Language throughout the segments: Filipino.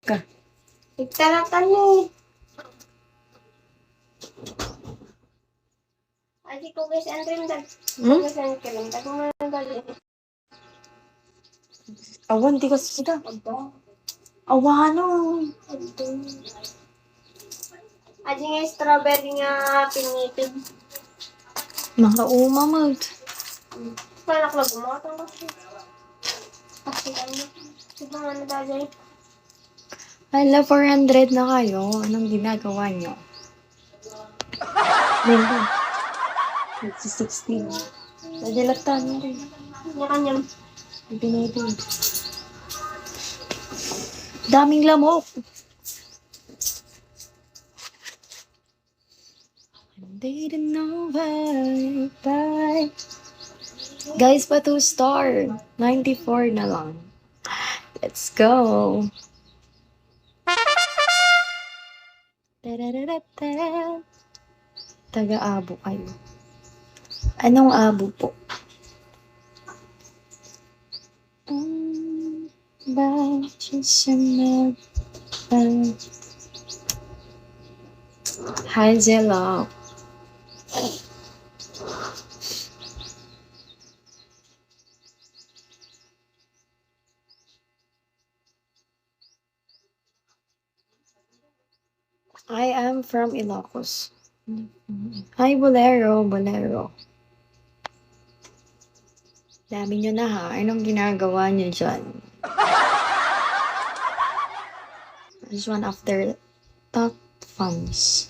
ka. Itaratan mo. Aji ko guys, Andrin dag. Guys, Andrin dag mo na dali. Awan, di ka sida. Aba. Awano. Aji nga strawberry nga pinipig. Mga umamag. Panak lang gumatang kasi. Kasi ano. Sigang ano dali. Hala, 400 na kayo. Anong ginagawa nyo? Maybe. 16. Nadilatan mo rin. Kanya-kanyang. Pinili. Daming lamok. They didn't know bye. Guys, pa 2-star. 94 na lang. Let's go. Tarararata. Taga-abo kayo. Anong abo po? Hi, Zella. I am from Ilocos. Hi, Bolero. Dami nyo na ha. Anong ginagawa nyo dyan? This one after top funds.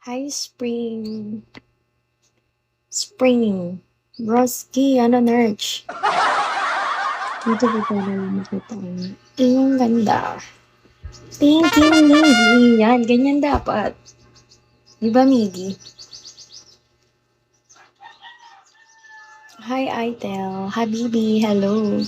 Hi, Spring. Broski, ano, Nerch? Dito ba tayo makita ang iyong ganda? Thank you, Miggy. Yan, ganyan dapat. Di ba, Miggy? Hi, Itel. Habibi, hello.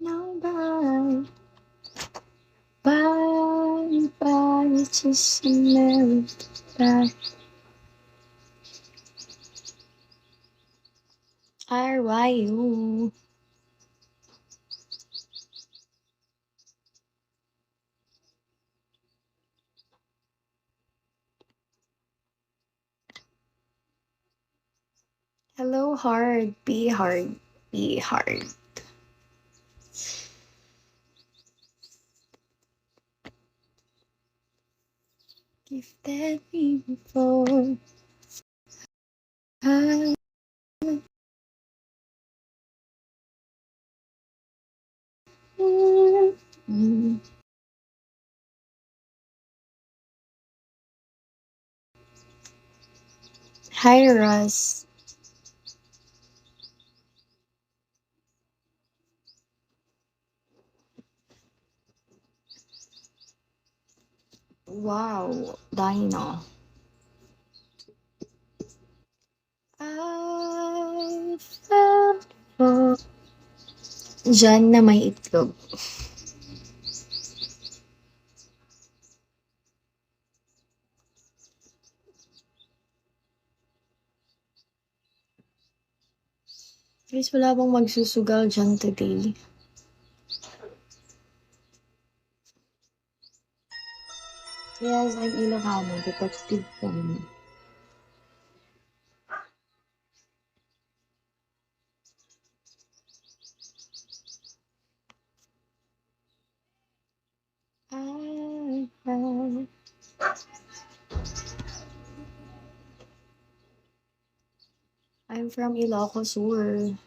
No, bye. Bye, it's just a memory. Bye. How are you? Hello, hard. Be hard. Be hard. Gifted me before. I Hi, Russ. Wow, Dino. I fell for... Diyan na may itlog. Guys, wala bang magsusugal dyan today? Yes, I'm Ilocano, detective fan. I'm from Ilocos Sur.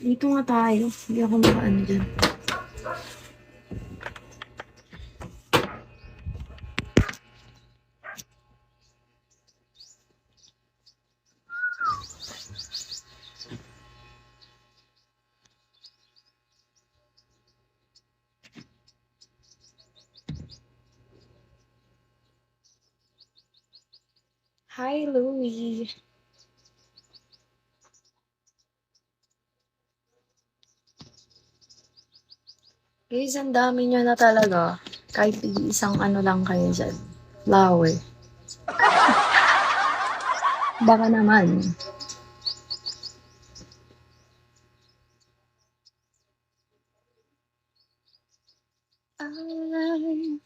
Dito nga tayo. Hindi ako makaan dyan. Hi, Louie. Guys, ang dami nyo na talaga. Kahit isang ano lang kayo dyan. Flower. Baka naman. Ay.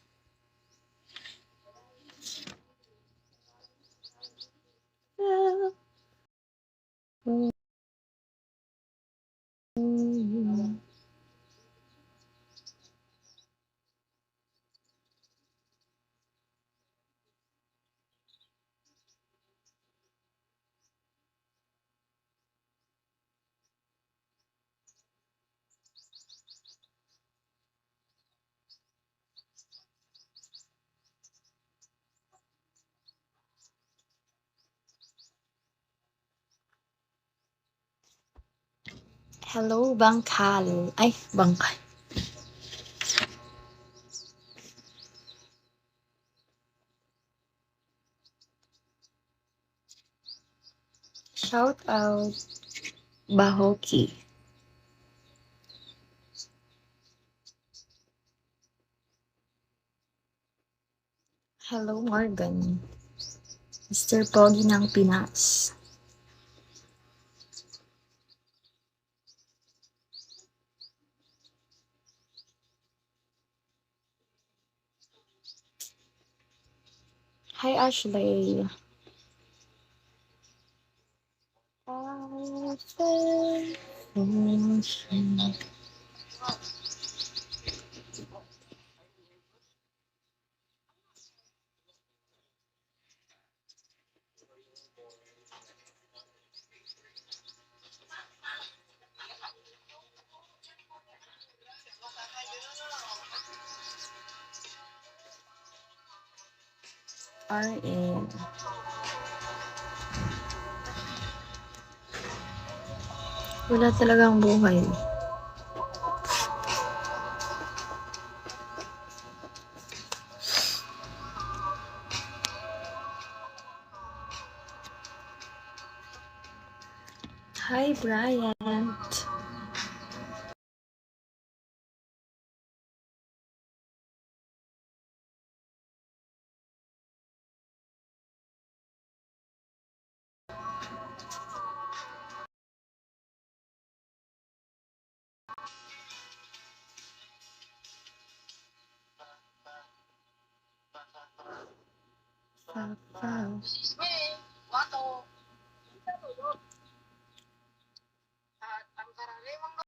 Hello, Bangkal. Ay, Bangkal. Shout out, Bahoki. Hello, Morgan. Mr. Pogi ng Pinas. Hi, Ashley. RN. Wala talagang buhay. Hi, Bryant.